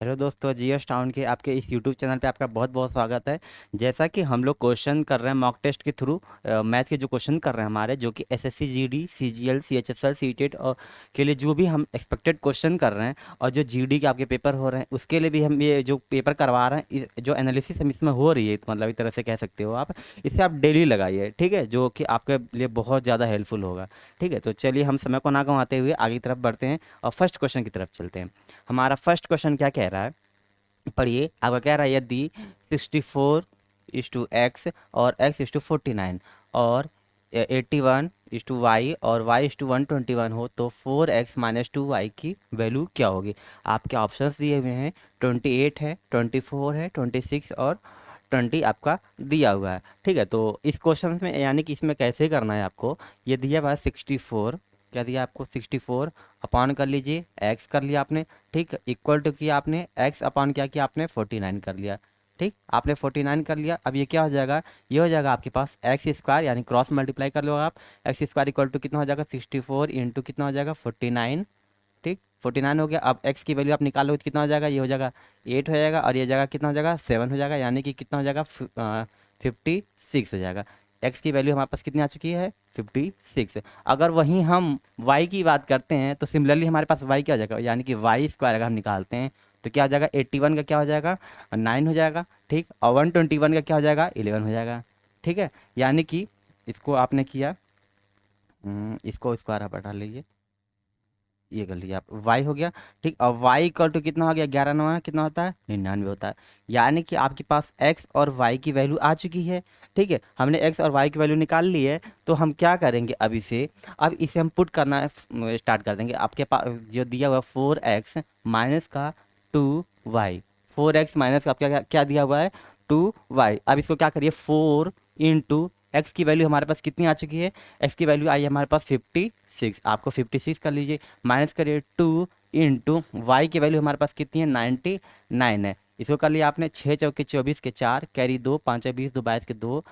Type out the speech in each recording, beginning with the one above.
Hello दोस्तों, GS town के आपके इस यूट्यूब चैनल पे आपका बहुत बहुत स्वागत है। जैसा कि हम लोग क्वेश्चन कर रहे हैं मॉक टेस्ट के थ्रू, मैथ के जो क्वेश्चन कर रहे हैं हमारे, जो कि SSC GD CGL CHSL CTET और के लिए जो भी हम एक्सपेक्टेड क्वेश्चन कर रहे हैं, और जो जीडी के आपके पेपर हो रहे हैं उसके लिए भी हम ये जो पेपर करवा रहे हैं, जो एनालिसिस हम इसमें हो रही है, तो मतलब एक तरह से कह सकते हो आप। इसे आप डेली लगाइए, ठीक है, जो कि आपके लिए बहुत ज़्यादा हेल्पफुल होगा। ठीक है, तो चलिए हम समय को ना गंवाते हुए आगे की तरफ बढ़ते हैं और फर्स्ट क्वेश्चन की तरफ चलते हैं। हमारा फर्स्ट क्वेश्चन क्या कह रहा है, पढ़िए। आपका कह रहा है यदि 64:x और x:49 और 81:y और y:121 हो तो 4x-2y की वैल्यू क्या होगी। आपके ऑप्शंस दिए हुए हैं, 28 है, 24 है, 26 और 20 आपका दिया हुआ है। ठीक है, तो इस क्वेश्चन में यानी कि इसमें कैसे करना है आपको, ये दिया हुआ है 64, क्या दिया आपको 64 अपॉन कर लीजिए, एक्स कर लिया आपने, ठीक, इक्वल टू किया आपने एक्स अपॉन क्या किया आपने 49 कर लिया। ठीक, आपने 49 कर लिया। अब ये क्या हो जाएगा, ये हो जाएगा आपके पास एक्स स्क्वायर, यानी क्रॉस मल्टीप्लाई कर लो आप। एक्स स्क्वायर इक्वल टू कितना हो जाएगा 64 इंटू कितना हो जाएगा 49। ठीक, 49 हो गया। अब x की वैल्यू आप निकालोगे तो कितना हो जाएगा, ये हो जाएगा 8 हो जाएगा, और ये जगह कितना हो जाएगा 7 हो जाएगा, यानी कि कितना हो जाएगा 56 हो जाएगा। x की वैल्यू हमारे पास कितनी आ चुकी है 56। अगर वहीं हम y की बात करते हैं तो सिमिलरली हमारे पास y क्या हो जाएगा, यानी कि वाई स्क्वायर अगर हम निकालते हैं तो क्या हो जाएगा 81 का क्या हो जाएगा 9 हो जाएगा। ठीक, और 121 का क्या हो जाएगा 11 हो जाएगा। ठीक है, यानी कि इसको आपने किया, इसको स्क्वायर आप हटा लीजिए, ये कर लिया आप, y हो गया। ठीक, और y इक्वल टू कितना हो गया 11 9 कितना होता है 99 होता है। यानी कि आपके पास x और y की वैल्यू आ चुकी है। ठीक है, हमने x और y की वैल्यू निकाल ली है, तो हम क्या करेंगे अब इसे हम पुट करना स्टार्ट कर देंगे। आपके पास जो दिया हुआ 4x माइनस का 2y, 4x माइनस का क्या क्या क्या दिया हुआ है 2y। अब इसको क्या करिए 4 इंटू एक्स की वैल्यू हमारे पास कितनी आ चुकी है, एक्स की वैल्यू आई है हमारे पास 56, आपको 56 कर लीजिए, माइनस करिए 2 इंटू वाई की वैल्यू हमारे पास कितनी है 99 है। इसको कर लिया आपने, 6 चौके 24 के 4 कैरी 2 5 20 2 22 के 2।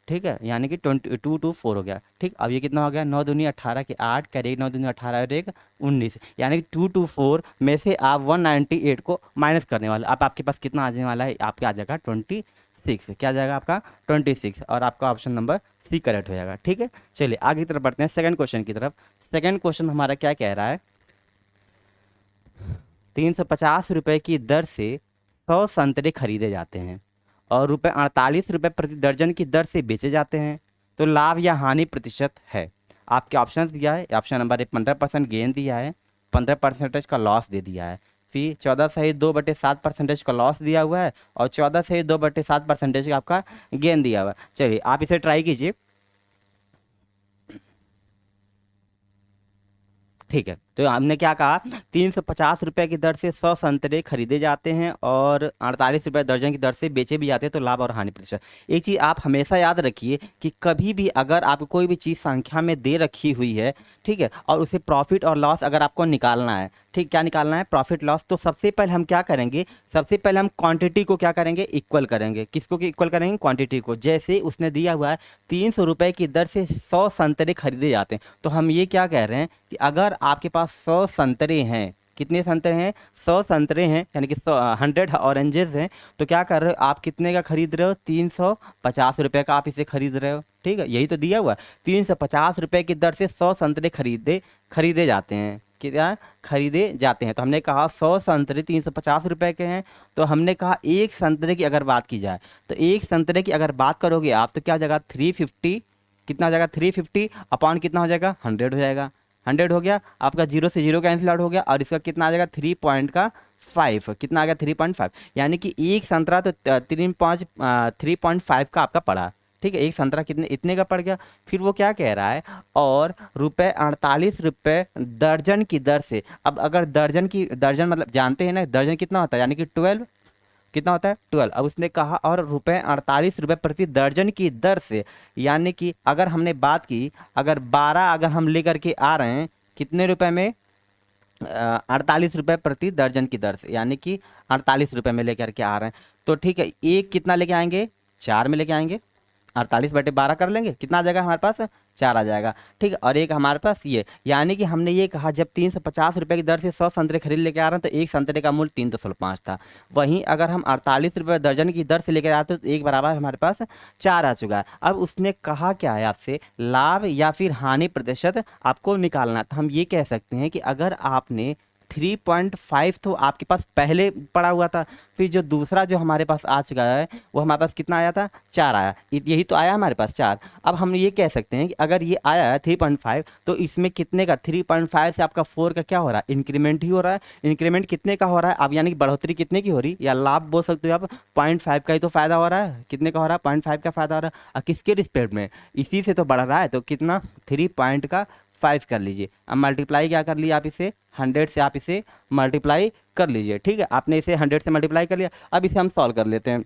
ठीक है, यानी कि 2 2 4 हो गया। ठीक, अब ये कितना हो गया 9 दूनी 18 के 8 कैरी 9 दूनी 18 और 1 19, यानी कि 2 2 4 में से आप 198 को माइनस करने वाले। अब आपके पास कितना आ जाने वाला है, आपके आ जाएगा 26, क्या आ जाएगा आपका 26, और आपका ऑप्शन नंबर सी करेक्ट हो जाएगा। ठीक है, चलिए आगे की तरफ बढ़ते हैं सेकंड क्वेश्चन की तरफ। सेकंड क्वेश्चन हमारा क्या कह रहा है, 350 रुपये की दर से 100 संतरे खरीदे जाते हैं और ₹48 प्रति दर्जन की दर से बेचे जाते हैं, तो लाभ या हानि प्रतिशत है। आपके ऑप्शन दिया है, ऑप्शन नंबर ए 15% गेन दिया है, 15% का लॉस दे दिया है, फिर 14 सही 2/7% का लॉस दिया हुआ है, और 14 सही 2/7% का आपका गेन दिया हुआ है। चलिए आप इसे ट्राई कीजिए। ठीक है, तो हमने क्या कहा, 350 रुपये की दर से 100 संतरे खरीदे जाते हैं और 48 रुपये दर्जन की दर से बेचे भी जाते हैं, तो लाभ और हानि प्रतिशत। एक चीज़ आप हमेशा याद रखिए कि कभी भी अगर आपको कोई भी चीज़ संख्या में दे रखी हुई है, ठीक है, और उसे प्रॉफिट और लॉस अगर आपको निकालना है, ठीक, क्या निकालना है प्रॉफिट लॉस, तो सबसे पहले हम क्या करेंगे, सबसे पहले हम क्वांटिटी को क्या करेंगे इक्वल करेंगे। किसको इक्वल करेंगे, क्वांटिटी को। जैसे उसने दिया हुआ है 300 रुपये की दर से 100 संतरे खरीदे जाते हैं, तो हम ये क्या कह रहे हैं कि अगर आपके पास 100 संतरे हैं, कितने संतरे हैं 100 संतरे हैं, यानी कि 100 ऑरेंजेस हैं, तो क्या कर रहे हो आप, कितने का खरीद रहे हो 350 रुपये का आप इसे खरीद रहे हो। ठीक है, यही तो दिया हुआ है, 350 रुपये की दर से 100 संतरे खरीदे खरीदे जाते हैं, क्या खरीदे जाते हैं। तो हमने कहा 100 संतरे 350 रुपये के हैं, तो हमने कहा एक संतरे की अगर बात की जाए, तो एक संतरे की अगर बात करोगे आप तो क्या हो जाएगा 350, कितना हो जाएगा 350 अपॉन कितना हो जाएगा 100 हो जाएगा। 100 हो गया आपका, जीरो से जीरो कैंसिल आउट हो गया, और इसका कितना आ जाएगा 3.5, कितना आ गया 3.5, यानी कि एक संतरा तो 3.5 का आपका पड़ा। ठीक है, एक संतरा कितने इतने का पड़ गया। फिर वो क्या कह रहा है, और ₹48 दर्जन की दर से। अब अगर दर्जन की दर्जन मतलब जानते हैं ना दर्जन कितना होता है, यानी कि 12, कितना होता है 12। अब उसने कहा और ₹48 प्रति दर्जन की दर से, यानी कि अगर हमने बात की, अगर 12 अगर हम लेकर के आ रहे हैं कितने रुपए में, 48 रुपये प्रति दर्जन की दर से, यानी कि 48 रुपये में लेकर के आ रहे हैं, तो ठीक है एक कितना लेके आएंगे 4 में लेके आएंगे, 48/12 कर लेंगे, कितना आ जाएगा हमारे पास, 4 आ जाएगा। ठीक है, और एक हमारे पास ये, यानी कि हमने ये कहा जब 350 रुपये की दर से 100 संतरे खरीद लेके आ रहे हैं तो एक संतरे का मूल्य 3.5 था। वहीं अगर हम 48 रुपये दर्जन की दर से लेकर आते हैं तो एक बराबर हमारे पास 4 आ चुका है। अब उसने कहा क्या है आपसे, लाभ या फिर हानि प्रतिशत आपको निकालना है। तो हम ये कह सकते हैं कि अगर आपने 3.5 तो आपके पास पहले पड़ा हुआ था, फिर जो दूसरा जो हमारे पास आ चुका है वो हमारे पास कितना आया था, 4 आया, यही तो आया हमारे पास 4। अब हम ये कह सकते हैं कि अगर ये आया है 3.5 तो इसमें कितने का, 3.5 से आपका 4 का क्या हो रहा है, इंक्रीमेंट ही हो रहा है। इंक्रीमेंट कितने का हो रहा है अब, यानी कि बढ़ोतरी कितने की हो रही है, या लाभ बोल सकते हो आप, 0.5 का ही तो फायदा हो रहा है। कितने का हो रहा है, 0.5 का फायदा हो रहा है, और किसके रिस्पेक्ट में, इसी से तो बढ़ रहा है। तो कितना, 3.5 कर लीजिए। अब मल्टीप्लाई क्या कर लिया आप, इसे 100 से आप इसे मल्टीप्लाई कर लीजिए। ठीक है, आपने इसे 100 से मल्टीप्लाई कर लिया। अब इसे हम सॉल्व कर लेते हैं।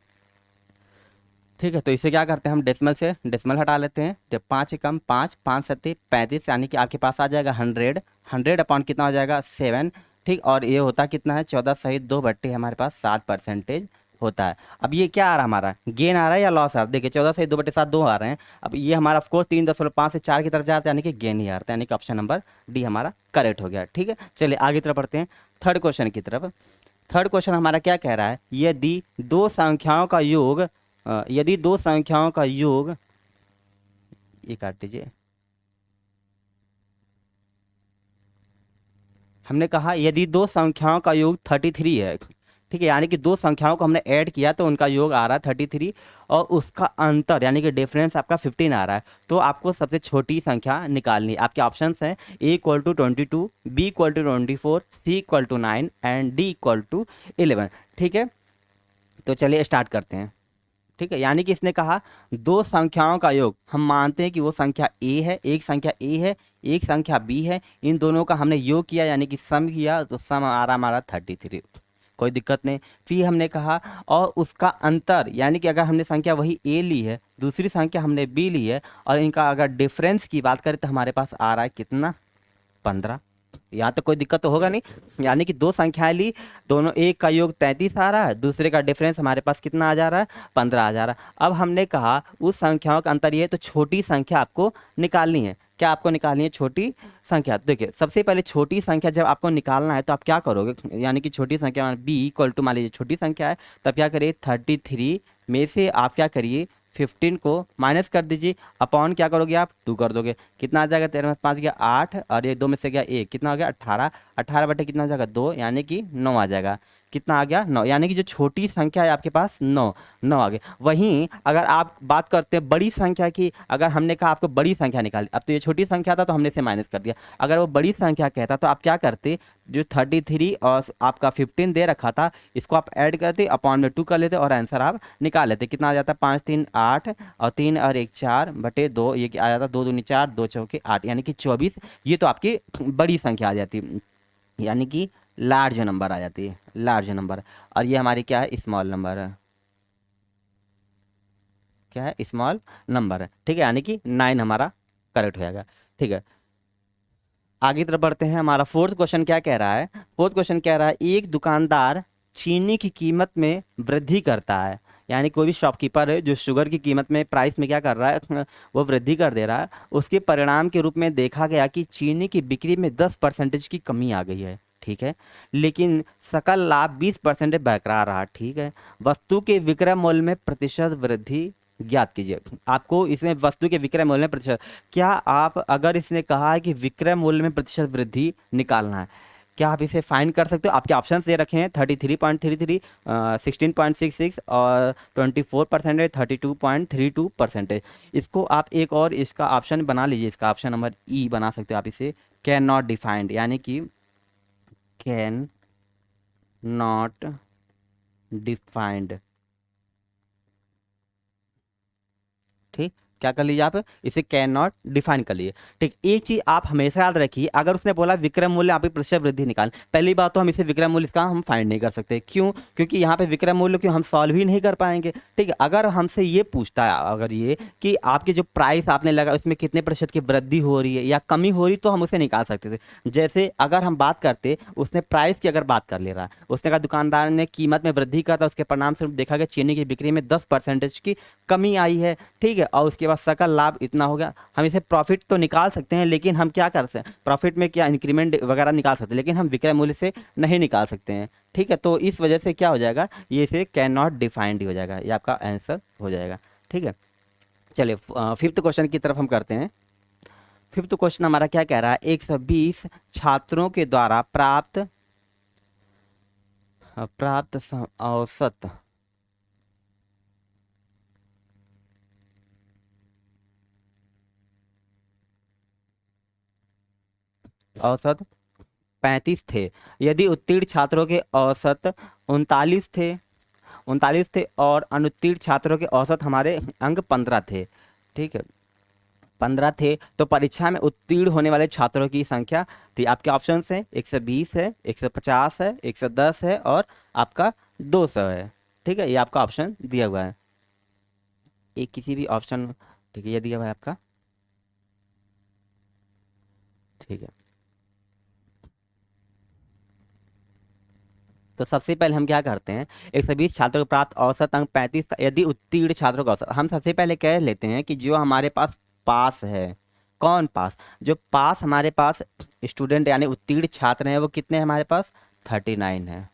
ठीक है, तो इसे क्या करते हैं हम, डेसिमल से डेसिमल हटा लेते हैं। जब 5 कम 5, 5 सत्ते 35, यानी कि आपके पास आ जाएगा 100। 100 अपॉन कितना हो जाएगा, 7। ठीक, और ये होता कितना है, 14 सहित 2 बट्टे हमारे पास 7% होता है। अब ये क्या आ रहा है हमारा, गेन आ रहा है या लॉस आ रहा है, देखिए 14 सहित 2/7 2 आ रहे हैं। अब ये हमारा ऑफकोर्स 3.5 से 4 की तरफ जाता है, यानी कि गेन ही आ रहा है, यानी कि ऑप्शन नंबर डी हमारा करेक्ट हो गया। ठीक है, चलिए आगे तरफ बढ़ते हैं थर्ड क्वेश्चन की तरफ। थर्ड क्वेश्चन हमारा क्या कह रहा है, यदि दो संख्याओं का योग यदि दो संख्याओं का योग, ये काट दीजिए, हमने कहा यदि दो संख्याओं का योग 33 है। ठीक है, यानी कि दो संख्याओं को हमने ऐड किया तो उनका योग आ रहा है 33, और उसका अंतर यानी कि डिफरेंस आपका 15 आ रहा है। तो आपको सबसे छोटी संख्या निकालनी है। आपके ऑप्शंस हैं A=22, B=24, C=9 and D=11। ठीक है, तो चलिए स्टार्ट करते हैं। ठीक है, यानी कि इसने कहा दो संख्याओं का योग, हम मानते हैं कि वो संख्या ए है, एक संख्या ए है, एक संख्या बी है, इन दोनों का हमने योग किया यानी कि सम किया, तो सम आ रहा हमारा 33, कोई दिक्कत नहीं। फिर हमने कहा और उसका अंतर, यानी कि अगर हमने संख्या वही ए ली है, दूसरी संख्या हमने बी ली है, और इनका अगर डिफरेंस की बात करें तो हमारे पास आ रहा है कितना, 15। यहाँ तो कोई दिक्कत तो होगा नहीं, यानी कि दो संख्याएं ली, दोनों, एक का योग 33 आ रहा है, दूसरे का डिफरेंस हमारे पास कितना आ जा रहा है, 15 आ जा रहा है। अब हमने कहा उस संख्याओं का अंतर ये है, तो छोटी संख्या आपको निकालनी है। क्या आपको निकालनी है, छोटी संख्या। देखिए सबसे पहले छोटी संख्या जब आपको निकालना है तो आप क्या करोगे, यानी कि छोटी संख्या B=, मान लीजिए छोटी संख्या है, तब क्या करिए 33 में से आप क्या करिए 15 को माइनस कर दीजिए, अपॉन क्या करोगे आप, 2 कर दोगे, कितना आ जाएगा, 13 में 5 गया 8, और ये 2 में से गया 1, कितना हो गया 18। 18 बटे कितना हो जाएगा 2, यानी कि 9 आ जाएगा। कितना आ गया 9, यानी कि जो छोटी संख्या है आपके पास 9, 9 आ गया। वहीं अगर आप बात करते हैं बड़ी संख्या की, अगर हमने कहा आपको बड़ी संख्या निकाली, अब तो ये छोटी संख्या था तो हमने इसे माइनस कर दिया। अगर वो बड़ी संख्या कहता तो आप क्या करते, जो 33 और आपका 15 दे रखा था, इसको आप ऐड करते, अपॉन में 2 कर लेते और आंसर आप निकाल लेते। कितना आ जाता है, 5 3 8, और 3 और 1 4 बटे 2, ये आ जाता 2 दूनी 4, 2 चौके 8, यानी कि 24। ये तो आपकी बड़ी संख्या आ जाती है, यानी कि लार्ज नंबर आ जाती है, लार्ज नंबर। और ये हमारी क्या है, स्मॉल नंबर है, क्या है, स्मॉल नंबर है। ठीक है, यानी कि 9 हमारा करेक्ट हो जाएगा। ठीक है, आगे तरफ बढ़ते हैं। हमारा फोर्थ क्वेश्चन क्या कह रहा है, फोर्थ क्वेश्चन कह रहा है एक दुकानदार चीनी की कीमत में वृद्धि करता है, यानी कोई भी शॉपकीपर है जो शुगर की कीमत में, प्राइस में क्या कर रहा है, वो वृद्धि कर दे रहा है। उसके परिणाम के रूप में देखा गया कि चीनी की बिक्री में 10% की कमी आ गई है। ठीक है, लेकिन सकल लाभ 20% बरकरार रहा। ठीक है, वस्तु के विक्रय मूल्य में प्रतिशत वृद्धि ज्ञात कीजिए। आपको इसमें वस्तु के विक्रय मूल्य में प्रतिशत, क्या आप, अगर इसने कहा है कि विक्रय मूल्य में प्रतिशत वृद्धि निकालना है, क्या आप इसे फाइंड कर सकते हो। आपके ऑप्शंस दे रखे हैं 33.33, 16.66 और 24%, 32.32%। इसको आप एक और इसका ऑप्शन बना लीजिए, इसका ऑप्शन नंबर ई बना सकते हो आप इसे, कैन नॉट डिफाइंड, यानी कि कैन नॉट डिफाइंड। ठीक, क्या कर लीजिए आप, इसे कैन नॉट डिफाइन कर लिए। ठीक, एक चीज आप हमेशा याद रखिए, अगर उसने बोला विक्रय मूल्य आप प्रतिशत वृद्धि निकाल, पहली बात तो हम इसे विक्रय मूल्य इसका हम फाइंड नहीं कर सकते, क्यों, क्योंकि यहाँ पे विक्रय मूल्य क्यों हम सॉल्व ही नहीं कर पाएंगे। ठीक है, अगर हमसे ये पूछता है अगर ये कि आपके जो प्राइस आपने लगा उसमें कितने प्रतिशत की वृद्धि हो रही है या कमी हो रही, तो हम उसे निकाल सकते थे। जैसे अगर हम बात करते, उसने प्राइस की अगर बात कर ले रहा है, उसने कहा दुकानदार ने कीमत में वृद्धि करा था, उसके परिणाम स्वरूप देखा गया चीनी की बिक्री में 10% की कमी आई है। ठीक है, और उसके बाद सकल लाभ इतना हो गया, हम इसे प्रॉफिट तो निकाल सकते हैं, लेकिन हम क्या कर सकते हैं, प्रॉफिट में क्या इंक्रीमेंट वगैरह निकाल सकते हैं, लेकिन हम विक्रय मूल्य से नहीं निकाल सकते हैं। ठीक है, तो इस वजह से क्या हो जाएगा, ये इसे कैन नॉट डिफाइंड हो जाएगा, ये आपका आंसर हो जाएगा। ठीक है, चलिए फिफ्थ क्वेश्चन की तरफ हम करते हैं। फिफ्थ क्वेश्चन हमारा क्या कह रहा है, 120 छात्रों के द्वारा प्राप्त प्राप्त औसत औसत 35 थे, यदि उत्तीर्ण छात्रों के औसत 39 थे और अनुत्तीर्ण छात्रों के औसत हमारे अंक 15 थे। ठीक है, 15 थे, तो परीक्षा में उत्तीर्ण होने वाले छात्रों की संख्या थी, आपके ऑप्शन है 120 है, 150 है, 110 है और आपका 200 है। ठीक है, ये आपका ऑप्शन दिया हुआ है, एक किसी भी ऑप्शन, ठीक है, ये दिया हुआ है आपका। ठीक है, तो सबसे पहले हम क्या करते हैं, 120 छात्रों को प्राप्त औसत अंक 35 था, यदि उत्तीर्ण छात्रों का औसत, हम सबसे पहले कह लेते हैं कि जो हमारे पास पास है, कौन पास, जो पास हमारे पास स्टूडेंट यानी उत्तीर्ण छात्र हैं वो कितने हैं हमारे पास, 39 है,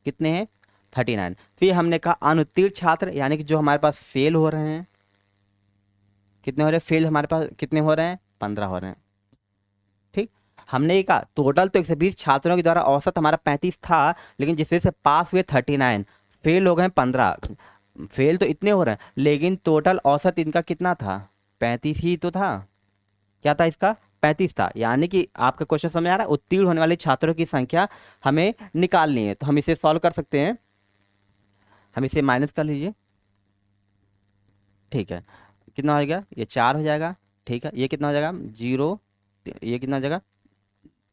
कितने हैं, 39। फिर हमने कहा अनुत्तीर्ण छात्र यानी कि जो हमारे पास फेल हो रहे हैं, कितने हो रहे हैं, फेल हमारे पास कितने हो रहे हैं, 15 हो रहे हैं। ठीक, हमने ये कहा टोटल तो 120 छात्रों के द्वारा औसत हमारा 35 था, लेकिन जिसमें से पास हुए 39, फेल हो गए 15, फेल तो इतने हो रहे हैं, लेकिन टोटल औसत इनका कितना था, 35 ही तो था, क्या था इसका, 35 था। यानी कि आपका क्वेश्चन समझ आ रहा है, उत्तीर्ण होने वाले छात्रों की संख्या हमें निकालनी है, तो हम इसे सॉल्व कर सकते हैं, हम इसे माइनस कर लीजिए। ठीक है, कितना हो जाएगा, ये 4 हो जाएगा। ठीक है, ये कितना हो जाएगा, 0, ये कितना हो जाएगा,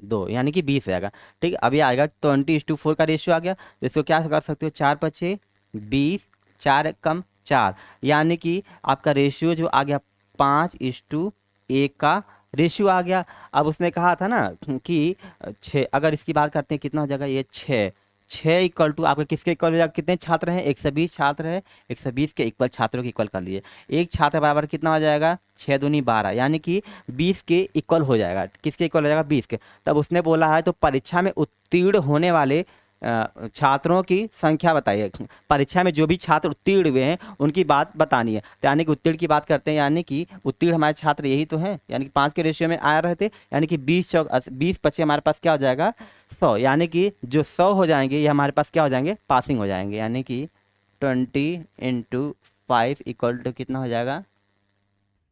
2, यानी कि 20 हो जाएगा। ठीक है, अब ये आएगा 20:4 का रेशियो आ गया, तो इसको क्या कर सकते हो, 4 पचे 20, 4 कम 4, यानी कि आपका रेशियो जो आ गया 5:1 का रेशियो आ गया। अब उसने कहा था ना कि 6, अगर इसकी बात करते हैं कितना हो जाएगा, ये 6, 6 इक्वल टू आपके किसके इक्वल हो जाएगा, कितने छात्र हैं, 120 छात्र है, 120 के इक्वल छात्रों के इक्वल कर लीजिए, एक छात्र बराबर कितना हो जाएगा, 6 दूनी 12, यानी कि 20 के इक्वल हो जाएगा, किसके इक्वल हो जाएगा, 20 के। तब उसने बोला है तो परीक्षा में उत्तीर्ण होने वाले छात्रों की संख्या बताइए, परीक्षा में जो भी छात्र उत्तीर्ण हुए हैं उनकी बात बतानी है, तो यानी कि उत्तीर्ण की बात करते हैं, यानी कि उत्तीर्ण हमारे छात्र यही तो हैं, यानी कि 5 के रेशियो में आ रहे थे, यानी कि 20 पचे हमारे पास क्या हो जाएगा, 100, यानी कि जो 100 हो जाएंगे ये हमारे पास क्या हो जाएंगे, पासिंग हो जाएंगे, यानी कि 20 × 5 इक्वल टू कितना हो जाएगा,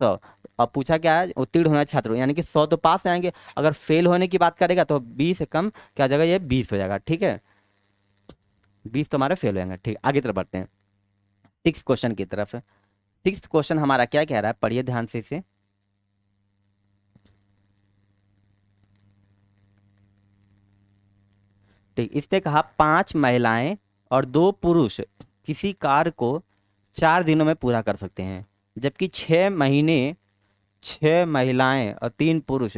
100। अब पूछा क्या है, उत्तीर्ण होना छात्रों, यानी कि 100 तो पास आएंगे, अगर फेल होने की बात करेगा तो 20 से कम क्या हो जाएगा, ये 20 हो जाएगा। ठीक है, 20 तो हमारे फेल हो जाएंगे। ठीक, आगे तरफ बढ़ते हैं सिक्स क्वेश्चन की तरफ। सिक्स क्वेश्चन हमारा क्या कह रहा है, पढ़िए ध्यान से इसे। ठीक, इसने कहा 5 महिलाएं और 2 पुरुष किसी कार्य को 4 दिनों में पूरा कर सकते हैं, जबकि 6 महिलाएं और 3 पुरुष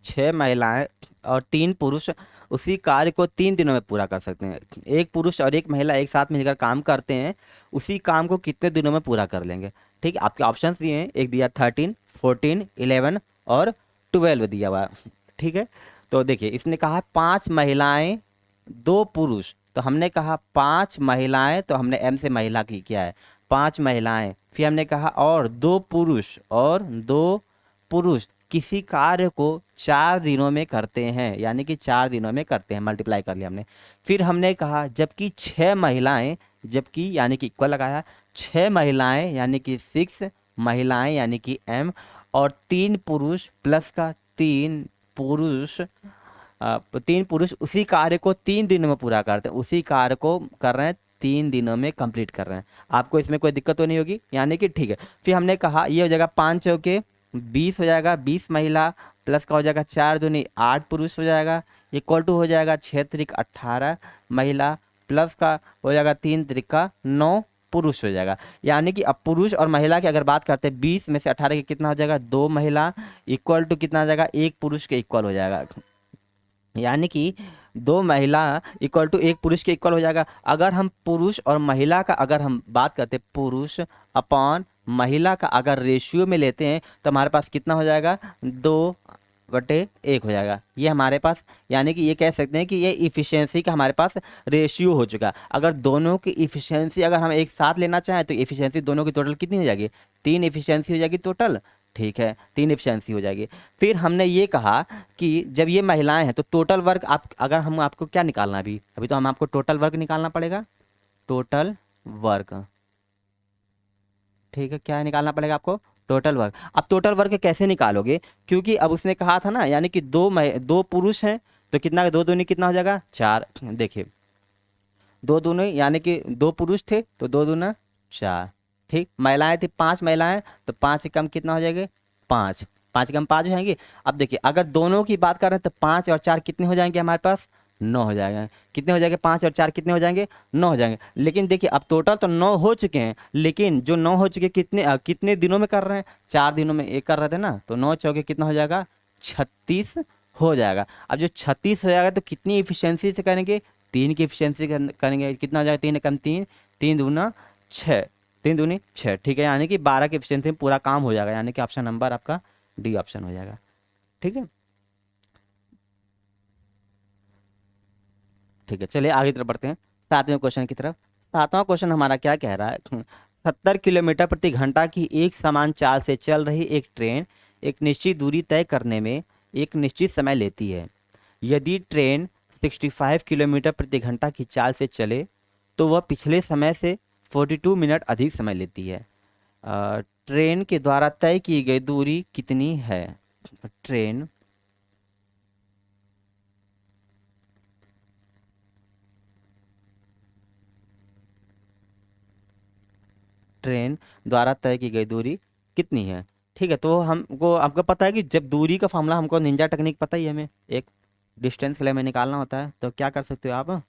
6 महिलाएं और 3 पुरुष उसी कार्य को 3 दिनों में पूरा कर सकते हैं, एक पुरुष और एक महिला एक साथ मिलकर काम करते हैं, उसी काम को कितने दिनों में पूरा कर लेंगे। ठीक है, आपके ऑप्शंस दिए हैं, एक दिया 13, 14, 11 और 12 दिया हुआ है। ठीक है, तो देखिए इसने कहा 5 महिलाएं 2 पुरुष, तो हमने कहा 5 महिलाएं, तो हमने एम से महिला की किया है, 5 महिलाएं, फिर हमने कहा और 2 पुरुष, और 2 पुरुष किसी कार्य को 4 दिनों में करते हैं, यानी कि 4 दिनों में करते हैं, मल्टीप्लाई कर लिया हमने। फिर हमने कहा जबकि 6 महिलाएं, जबकि यानी कि इक्वल लगाया, 6 महिलाएं यानी कि 6 महिलाएं यानी कि एम, और 3 पुरुष प्लस का 3 पुरुष तीन पुरुष उसी कार्य को 3 दिनों में पूरा करते हैं, उसी कार्य को कर रहे हैं 3 दिनों में कंप्लीट कर रहे हैं। आपको इसमें कोई दिक्कत तो नहीं होगी, यानी कि ठीक है। फिर हमने कहा ये हो जाएगा 5 चौके 20 हो जाएगा, 20 महिला प्लस का हो जाएगा 4 दूनी 8 पुरुष हो जाएगा, इक्वल टू हो जाएगा 6 त्रिक 18 महिला प्लस का हो जाएगा 3 त्रिका 9 पुरुष हो जाएगा। यानी कि अब पुरुष और महिला की अगर बात करते हैं 20 में से 18 के कितना हो जाएगा 2 महिला इक्वल टू कितना हो जाएगा 1 पुरुष के इक्वल हो जाएगा। यानी कि 2 महिला इक्वल टू 1 पुरुष के इक्वल हो जाएगा। अगर हम पुरुष और महिला का अगर हम बात करते हैं पुरुष अपॉन महिला का अगर रेशियो में लेते हैं तो हमारे पास कितना हो जाएगा 2/1 हो जाएगा ये हमारे पास। यानी कि ये कह सकते हैं कि ये इफ़िशियंसी का हमारे पास रेशियो हो चुका। अगर दोनों की इफ़िशियंसी अगर हम एक साथ लेना चाहें तो इफ़िशियंसी दोनों की टोटल कितनी हो जाएगी 3 इफ़िशियंसी हो जाएगी टोटल। ठीक है 3 इफ़िशियंसी हो जाएगी। फिर हमने ये कहा कि जब ये महिलाएं हैं तो टोटल वर्क आप अगर हम आपको क्या निकालना अभी तो हम आपको टोटल वर्क निकालना पड़ेगा, टोटल वर्क। ठीक है क्या निकालना पड़ेगा आपको टोटल वर्क। अब टोटल वर्क कैसे निकालोगे, क्योंकि अब उसने कहा था ना, यानी कि 2 पुरुष हैं तो कितना 2 दूनी कितना हो जाएगा 4। देखिए 2 दूनी यानी कि 2 पुरुष थे तो 2 दूना 4। ठीक महिलाएं थी 5 महिलाएं तो 5 से कम कितना हो जाएंगे 5, 5 से कम 5 हो जाएंगे। अब देखिए अगर दोनों की बात कर रहे हैं तो 5 और 4 कितने हो जाएंगे हमारे पास 9 हो जाएगा। कितने हो जाएंगे 5 और 4 कितने हो जाएंगे 9 हो जाएंगे। लेकिन देखिए अब टोटल तो 9 हो चुके हैं, लेकिन जो 9 हो चुके कितने दिनों में कर रहे हैं 4 दिनों में एक कर रहे थे ना, तो 9 चौके कितना हो जाएगा 36 हो जाएगा। अब जो 36 हो जाएगा तो कितनी इफिशियंसी से करेंगे 3 की इफिशियंसी करेंगे कितना हो जाएगा 3 एकम 3, 3 दूना 6, 3 दूनी 6। ठीक है यानी कि 12 की इफिशियंसी में पूरा काम हो जाएगा, यानी कि ऑप्शन नंबर आपका डी ऑप्शन हो जाएगा। ठीक है ठीक है चलिए आगे तरफ बढ़ते हैं 7वें क्वेश्चन की तरफ। 7वां क्वेश्चन हमारा क्या कह रहा है 70 किलोमीटर प्रति घंटा की एक समान चाल से चल रही एक ट्रेन एक निश्चित दूरी तय करने में एक निश्चित समय लेती है। यदि ट्रेन 65 किलोमीटर प्रति घंटा की चाल से चले तो वह पिछले समय से 42 मिनट अधिक समय लेती है। ट्रेन के द्वारा तय की गई दूरी कितनी है। ट्रेन ट्रेन द्वारा तय की गई दूरी कितनी है। ठीक है तो हमको आपको पता है कि जब दूरी का फॉर्मूला हमको निंजा टेक्निक पता ही है, हमें एक डिस्टेंस के लिए हमें निकालना होता है, तो क्या कर सकते हो आप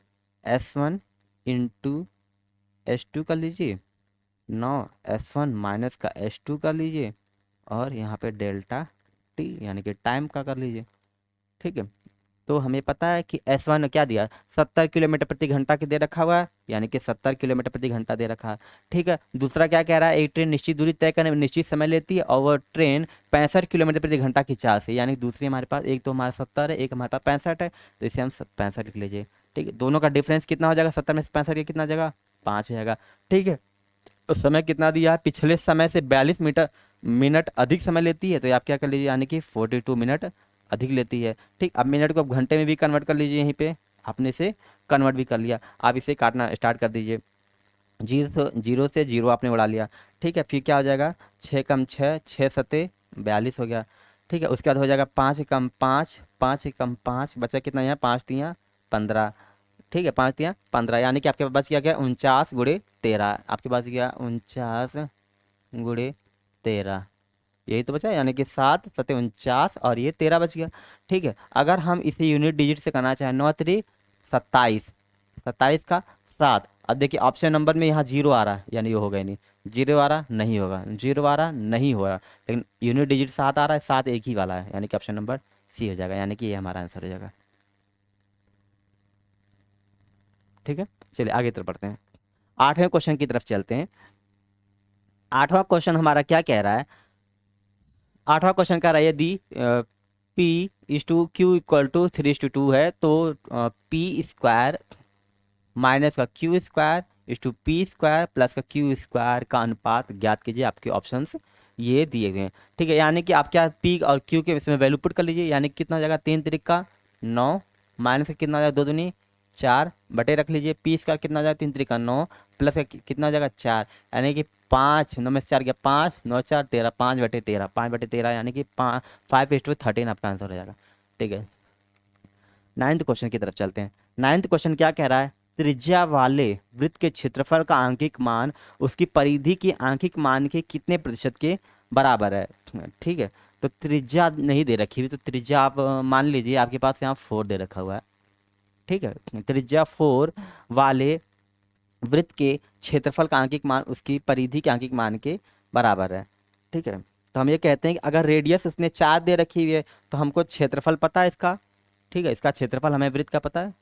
S1 × S2 कर लीजिए, 9 S1 - का S2 कर लीजिए और यहाँ पे डेल्टा टी यानी कि टाइम का कर लीजिए। ठीक है तो हमें पता है कि S1 ने क्या दिया 70 किलोमीटर प्रति घंटा के दे रखा हुआ है, यानी कि 70 किलोमीटर प्रति घंटा दे रखा है। ठीक है दूसरा क्या कह रहा है एक ट्रेन निश्चित दूरी तय करने में निश्चित समय लेती है और वह ट्रेन 65 किलोमीटर प्रति घंटा की चाल से, यानी दूसरी हमारे पास एक तो हमारा 70 है एक हमारे पास 65 है, तो इसे हम 65 लिख लीजिए। ठीक है दोनों का डिफरेंस कितना हो जाएगा 70 में से 65 कितना हो जाएगा 5 हो जाएगा। ठीक है उस समय कितना दिया है पिछले समय से 42 मिनट अधिक समय लेती है, तो आप क्या कर लीजिए यानी कि 42 मिनट अधिक लेती है। ठीक अब मिनट को आप घंटे में भी कन्वर्ट कर लीजिए, यहीं पे आपने से कन्वर्ट भी कर लिया। आप इसे काटना स्टार्ट कर दीजिए, जीरो से जीरो आपने उड़ा लिया। ठीक है फिर क्या हो जाएगा 6 × 6 6 × 7 = 42 हो गया। ठीक है उसके बाद हो जाएगा 5 × 5 5 बचा कितना यहाँ 5 × 3 = 15। ठीक है 5 × 3 = 15 यानी कि आपके पास बच गया क्या 49 × 13, आपके पास गया 49 × 13, यही तो बचा यानी कि 7 × 7 = 49 और ये 13 बच गया। ठीक है अगर हम इसे यूनिट डिजिट से करना चाहें 9 × 3 = 27, 27 का 7। अब देखिए ऑप्शन नंबर में यहाँ जीरो आ रहा है यानी ये होगा ही नहीं, जीरो आ रहा नहीं होगा, जीरो आ रहा नहीं हो रहा, लेकिन यूनिट डिजिट 7 आ रहा है, 7 एक ही वाला है, यानी कि ऑप्शन नंबर सी हो जाएगा, यानी कि ये हमारा आंसर हो जाएगा। ठीक है चलिए आगे तरफ बढ़ते हैं 8वें क्वेश्चन की तरफ चलते हैं। 8वां क्वेश्चन हमारा क्या कह रहा है 8वां क्वेश्चन कह रहा है यदि P/Q=3:2 है तो P² माइनस का Q² प्लस का Q² का अनुपात ज्ञात कीजिए। आपके ऑप्शंस ये दिए हुए हैं। ठीक है यानी कि आप क्या P और Q के इसमें वैल्यू पुट कर लीजिए, यानी कि कितना हो जाएगा 3 × 3 = 9 माइनस का कितना हो जाएगा 2 दूनी 4 बटे रख लीजिए P² कितना हो जाएगा 3 × 3 = 9 प्लस का कितना हो जाएगा 4, यानी कि 5 9 में से 4 गया 5 9 4 13 5/13 5/13 यानी कि 5:13 आपका आंसर हो जाएगा। ठीक है नाइन्थ क्वेश्चन की तरफ चलते हैं। नाइन्थ क्वेश्चन क्या कह रहा है, त्रिज्या वाले वृत्त के क्षेत्रफल का आंकिक मान उसकी परिधि के आंकिक मान के कितने प्रतिशत के बराबर है। ठीक है, तो त्रिज्या नहीं दे रखी हुई, तो त्रिज्या आप मान लीजिए आपके पास यहाँ 4 दे रखा हुआ है। ठीक है, त्रिज्या 4 वाले वृत्त के क्षेत्रफल का आंकिक मान उसकी परिधि के आंकिक मान के बराबर है। ठीक है, तो हम ये कहते हैं कि अगर रेडियस उसने 4 दे रखी हुई है तो हमको क्षेत्रफल पता है इसका। ठीक है, इसका क्षेत्रफल हमें वृत्त का पता है,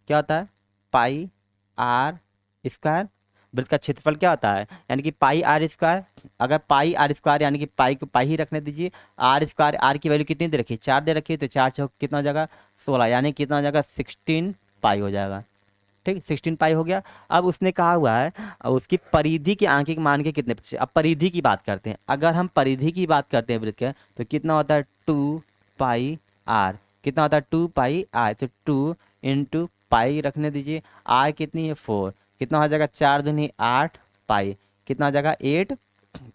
क्या होता है, पाई आर स्क्वायर। वृत्त का क्षेत्रफल क्या होता है, यानी कि पाई आर स्क्वायर। अगर पाई आर स्क्वायर यानी कि पाई को पाई ही रखने दीजिए, आर स्क्वायर, आर की वैल्यू कितनी दे रखी है, 4 दे रखी है, तो 4 चौक कितना हो जाएगा, 16, यानी कितना हो जाएगा, 16 पाई हो जाएगा। ठीक, 16 पाई हो गया। अब उसने कहा हुआ है उसकी परिधि के आंकिक मान के कितने प्रतिशत। अब परिधि की बात करते हैं, अगर हम परिधि की बात करते हैं वृत्त के, तो कितना होता है 2 पाई आर, कितना होता है 2 पाई आर, तो 2 इंटू पाई रखने दीजिए, आर कितनी है 4, कितना हो जाएगा 4 दूनी 8 पाई, कितना हो जाएगा 8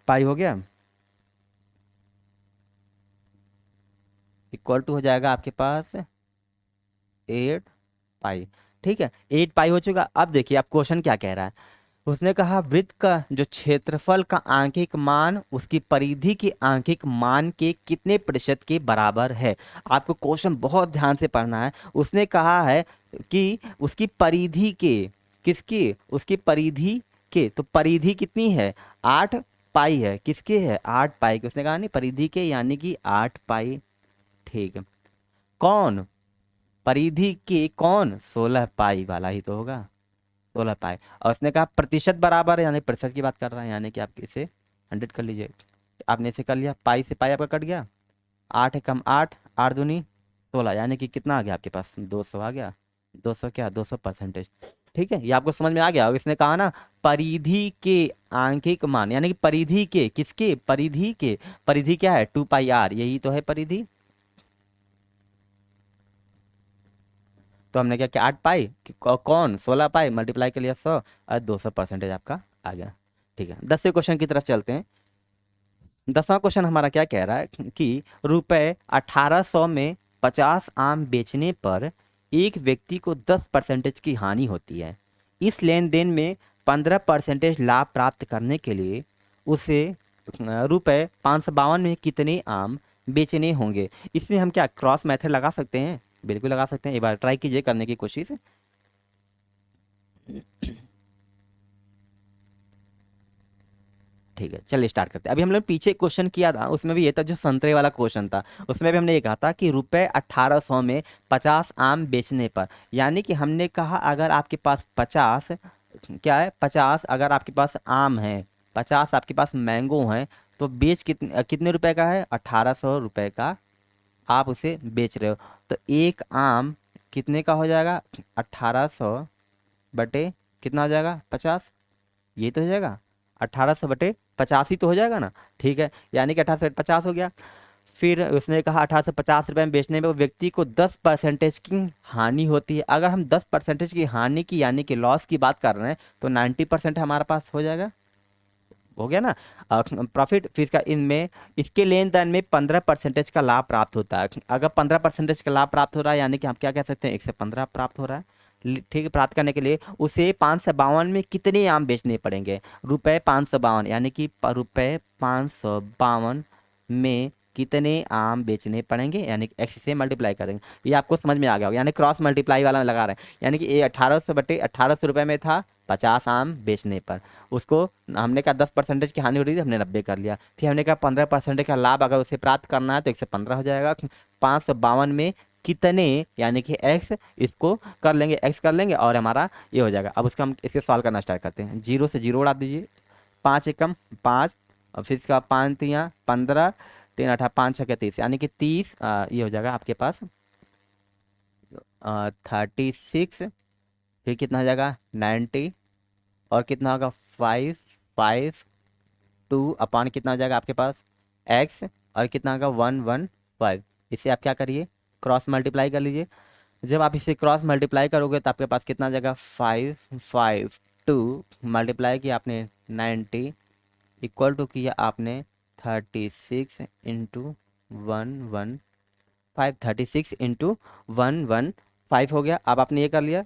पाई हो गया, इक्वल टू हो जाएगा आपके पास 8 पाई। ठीक है, 8 पाई हो चुका। अब देखिए आप क्वेश्चन क्या कह रहा है, उसने कहा वृत्त का जो क्षेत्रफल का आंकिक मान उसकी परिधि के आंकिक मान के कितने प्रतिशत के बराबर है। आपको क्वेश्चन बहुत ध्यान से पढ़ना है। उसने कहा है कि उसकी परिधि के, किसकी, उसकी परिधि के, तो परिधि कितनी है 8 पाई है, किसके है 8 पाई के, उसने कहा नहीं परिधि के यानी कि 8 पाई। ठीक है, कौन, परिधि के कौन, 16 पाई वाला ही तो होगा, 16 पाई। और उसने कहा प्रतिशत बराबर है, यानी प्रतिशत की बात कर रहा है, यानी कि आप इसे 100 कर लीजिए। आपने इसे कर लिया, पाई से पाई आपका कट गया, 8 है कम 8, 8 दूनी 16, यानी कि कितना आ गया आपके पास 200 आ गया, 200 क्या 200%। ठीक है, ये आपको समझ में आ गया। इसने कहा ना परिधि के आंकिक मान, यानी कि परिधि के, किसके, परिधि के, परिधि क्या है 2 पाई आर, यही तो है परिधि। तो हमने क्या किया 8 पाई कौन 16 पाई मल्टीप्लाई कर लिया 100 और 200% आपका आ गया। ठीक है, 10वें क्वेश्चन की तरफ चलते हैं। 10वां क्वेश्चन हमारा क्या कह रहा है कि रुपए 1800 में 50 आम बेचने पर एक व्यक्ति को 10% की हानि होती है। इस लेन देन में 15% लाभ प्राप्त करने के लिए उसे रुपए 552 में कितने आम बेचने होंगे। इसमें हम क्या क्रॉस मेथड लगा सकते हैं, बिल्कुल लगा सकते हैं, एक बार ट्राई कीजिए करने की कोशिश। ठीक है, चलिए स्टार्ट करते हैं। अभी हम लोग पीछे क्वेश्चन किया था, उसमें भी ये था जो संतरे वाला क्वेश्चन था, उसमें भी हमने ये कहा था कि रुपए 1800 में 50 आम बेचने पर, यानी कि हमने कहा अगर आपके पास 50, क्या है 50, अगर आपके पास आम है, 50 आपके पास मैंगो हैं, तो बेच कितने कितने रुपए का है 1800 रुपए का आप उसे बेच रहे हो। तो एक आम कितने का हो जाएगा 1800 बटे कितना हो जाएगा 50, ये तो हो जाएगा 1800 बटे 50 ही तो हो जाएगा ना। ठीक है, यानी कि 1850 हो गया। फिर उसने कहा 1850 रुपये में बेचने में वो व्यक्ति को 10% की हानि होती है। अगर हम 10% की हानि की यानी कि लॉस की बात कर रहे हैं तो 90% हमारे पास हो जाएगा, हो गया ना प्रॉफिट। फिर इसका इनमें इसके लेन देन में 15% का लाभ प्राप्त होता है। अगर 15% का लाभ प्राप्त हो रहा है यानी कि हम क्या कह सकते हैं 115 प्राप्त हो रहा है। ठीक है, प्राप्त करने के लिए उसे 552 में कितने आम बेचने पड़ेंगे, रुपए 552, यानी कि रुपए 552 में कितने आम बेचने पड़ेंगे, यानी कि एक्स से मल्टीप्लाई करेंगे। ये आपको समझ में आ गया होगा, यानी क्रॉस मल्टीप्लाई वाला लगा रहे हैं, यानी कि ये 1800 बटे 1800 रुपये में था 50 आम बेचने पर, उसको हमने कहा 10% की हानि हो रही थी, हमने 90 कर लिया। फिर हमने कहा 15% का लाभ अगर उसे प्राप्त करना है तो 115 हो जाएगा। 552 में कितने, यानी कि एक्स, इसको कर लेंगे एक्स कर लेंगे और हमारा ये हो जाएगा। अब उसका हम इसके सॉल्व करना स्टार्ट करते हैं। 0 से 0 उड़ा दीजिए, 5 एकम 5, और फिर इसका 5 तियाँ 15, 3 8 5 6 30, यानी कि 30 ये हो जाएगा आपके पास 36। फिर कितना हो जाएगा 90, और कितना होगा 552 अपॉन कितना हो जाएगा आपके पास एक्स, और कितना होगा 115। इसे आप क्या करिए क्रॉस मल्टीप्लाई कर लीजिए। जब आप इसे क्रॉस मल्टीप्लाई करोगे तो आपके पास कितना आ जाएगा 552 मल्टीप्लाई किया आपने 90 इक्वल टू किया आपने 36 इंटू 115। 5 36 इंटू 115 हो गया। अब आपने ये कर लिया।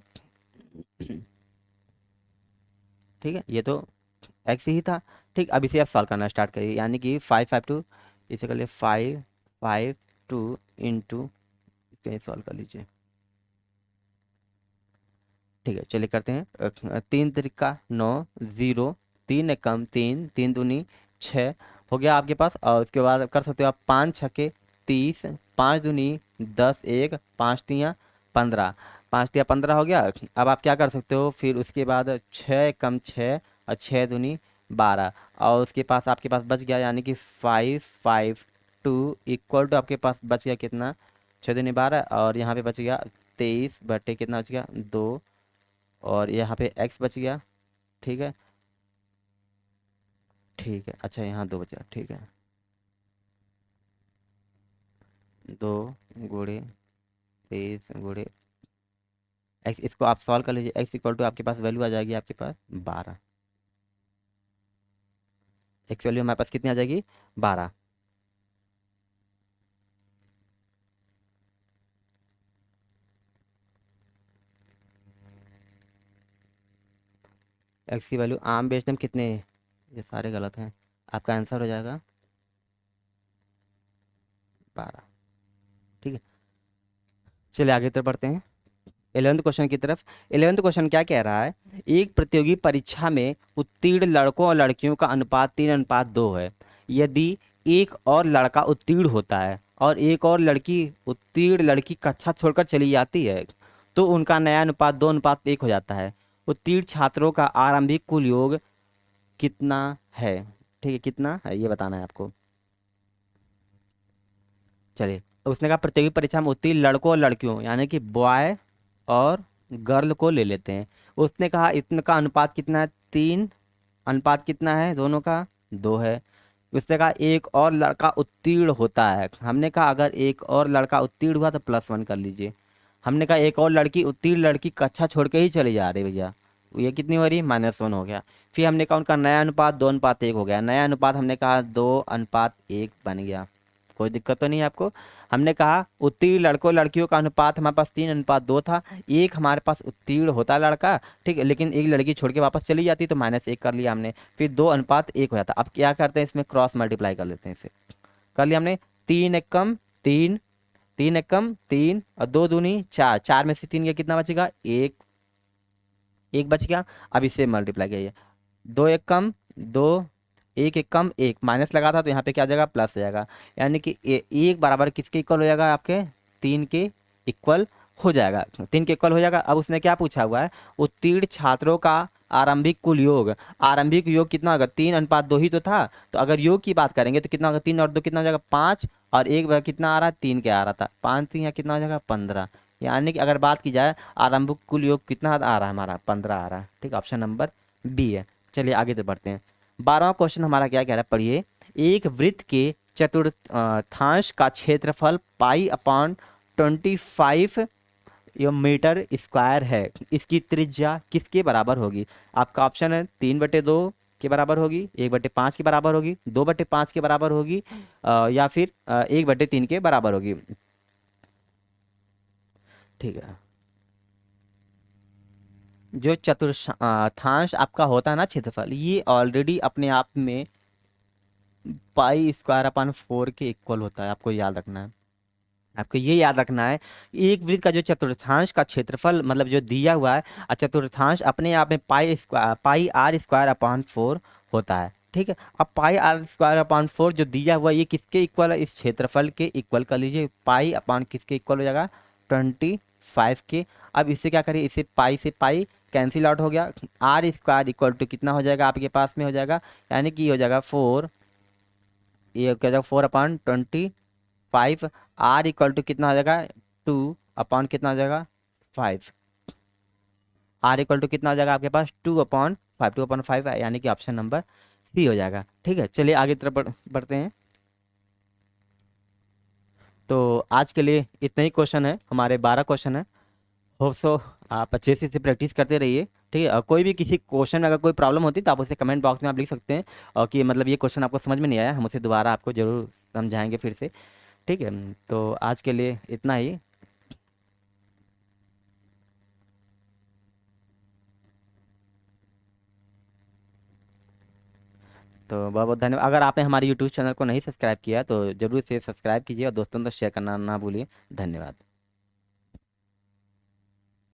ठीक है, ये तो एक्स ही था। ठीक, अब इसे आप सॉल्व करना स्टार्ट करिए, यानी कि 5 5 2, इसे कर लिए 5 5 2 इंटू, इसको सॉल्व कर लीजिए। ठीक है, चलिए करते हैं। 3 3 9, 0, 3 1 3, 3 दूनी 6 हो गया आपके पास। और उसके बाद कर सकते हो आप 5 6 30, 5 दूनी 10, 1 5 3 15, 5 3 15 हो गया। अब आप क्या कर सकते हो फिर उसके बाद 6 1 6 और 6 दूनी 12, और उसके पास आपके पास बच गया, यानी कि 5 5 2 इक्वल टू आपके पास बच गया कितना, 6 दूनी 12, और यहाँ पे बच गया 23 बटे कितना बच गया 2, और यहाँ पे x बच गया। ठीक है, ठीक है, अच्छा यहाँ 2 बचा, ठीक है, 2 × 23 × इसको आप सॉल्व कर लीजिए। x इक्वल टू आपके पास वैल्यू आ जाएगी आपके पास 12। x वैल्यू हमारे पास कितनी आ जाएगी, 12। x की वैल्यू आम बेचने में कितने, ये सारे गलत हैं, आपका आंसर हो जाएगा 12। ठीक है, चलिए आगे तरफ बढ़ते हैं 11th क्वेश्चन की तरफ। 11th क्वेश्चन क्या कह रहा है, एक प्रतियोगी परीक्षा में उत्तीर्ण लड़कों और लड़कियों का अनुपात 3:2 है। यदि एक और लड़का उत्तीर्ण होता है और एक और उत्तीर्ण लड़की कक्षा छोड़कर चली जाती है, तो उनका नया अनुपात 2:1 हो जाता है। उत्तीर्ण छात्रों का आरंभिक कुल योग कितना है। ठीक है, कितना है ये बताना है आपको। चलिए, उसने कहा प्रतियोगी परीक्षा में उत्तीर्ण लड़कों और लड़कियों, यानी कि बॉय और गर्ल को ले लेते हैं। उसने कहा इनका अनुपात कितना है, 3, अनुपात कितना है दोनों का, 2 है। उसने कहा एक और लड़का उत्तीर्ण होता है, हमने कहा अगर एक और लड़का उत्तीर्ण हुआ तो +1 कर लीजिए। हमने कहा एक और लड़की उत्तीर्ण लड़की कक्षा छोड़ के ही चली जा रही है भैया, ये कितनी हो रही है, -1 हो गया। फिर हमने कहा उनका नया अनुपात 2:1 हो गया। नया अनुपात हमने कहा 2:1 बन गया, कोई दिक्कत तो नहीं है आपको। हमने कहा उत्तीर्ण लड़कों लड़कियों का अनुपात हमारे पास 3:2 था। एक हमारे पास उत्तीर्ण होता लड़का, ठीक है, लेकिन एक लड़की छोड़ के वापस चली जाती तो -1 कर लिया हमने, फिर 2:1 हो जाता। अब क्या करते हैं, इसमें क्रॉस मल्टीप्लाई कर लेते हैं, इसे कर लिया हमने। 3 1 3, 3 1 3 और 2 दूनी 4, 4 में से 3 गया कितना बचेगा, 1, 1 बच गया। अब इससे मल्टीप्लाई किया, 2 1 2, 1 1 1 माइनस लगा था तो यहाँ पे क्या आ जाएगा, प्लस हो जाएगा, यानी कि 1 बराबर किसके इक्वल हो जाएगा, आपके 3 के इक्वल हो जाएगा, 3 के इक्वल हो जाएगा। अब उसने क्या पूछा हुआ है, उत्तीर्ण छात्रों का आरंभिक कुल योग, आरंभिक योग कितना होगा, 3:2 ही तो था, तो अगर योग की बात करेंगे तो कितना होगा, 3 और 2 कितना हो जाएगा, 5, और एक कितना आ रहा है, 3 के आ रहा था, 5 3 यहाँ कितना हो जाएगा, 15। यानी कि अगर बात की जाए आरंभिक कुल योग कितना आ रहा है, हमारा 15 आ रहा है। ठीक, ऑप्शन नंबर बी है। चलिए आगे तो बढ़ते हैं। 12वां क्वेश्चन हमारा क्या कह रहा है, पढ़िए। एक वृत्त के चतुर्थांश का क्षेत्रफल π/25 मीटर स्क्वायर है, इसकी त्रिज्या किसके बराबर होगी। आपका ऑप्शन है 3/2 के बराबर होगी, 1/5 के बराबर होगी, 2/5 के बराबर होगी, या फिर 1/3 के बराबर होगी। ठीक है, जो चतुर्थांश आपका होता है ना क्षेत्रफल, ये ऑलरेडी अपने आप में π² के इक्वल होता है, आपको याद रखना है। आपको ये याद रखना है, एक वृत्त का जो चतुर्थांश का क्षेत्रफल मतलब जो दिया हुआ है, चतुर्थांश अपने आप में πr² होता है। ठीक है, अब πr² जो दिया हुआ है, ये किसके इक्वल है, इस क्षेत्रफल के इक्वल कर लीजिए। पाई अपान किसके इक्वल हो जाएगा, 25 के। अब इससे क्या करिए, इसे पाई से पाई कैंसिल आउट हो गया, r² इक्वल टू कितना हो जाएगा, आपके पास में हो जाएगा, यानी कि हो जाएगा 4, ये क्या हो जाएगा 4/25। r इक्वल टू कितना हो जाएगा, 2 अपॉन कितना हो जाएगा, 5। r इक्वल टू कितना हो जाएगा आपके पास, 2/5, 2/5 है, यानी कि ऑप्शन नंबर सी हो जाएगा। ठीक है, चलिए आगे तरफ बढ़ते हैं। तो आज के लिए इतना ही क्वेश्चन है, हमारे 12 क्वेश्चन है। होप सो आप अच्छे से इसे प्रैक्टिस करते रहिए। ठीक है, और कोई भी किसी क्वेश्चन में अगर कोई प्रॉब्लम होती है तो आप उसे कमेंट बॉक्स में आप लिख सकते हैं, और कि मतलब ये क्वेश्चन आपको समझ में नहीं आया, हम उसे दोबारा आपको जरूर समझाएंगे फिर से। ठीक है, तो आज के लिए इतना ही। तो बहुत बहुत धन्यवाद। अगर आपने हमारे यूट्यूब चैनल को नहीं सब्सक्राइब किया तो जरूर से सब्सक्राइब कीजिए और दोस्तों तो शेयर करना ना भूलिए। धन्यवाद।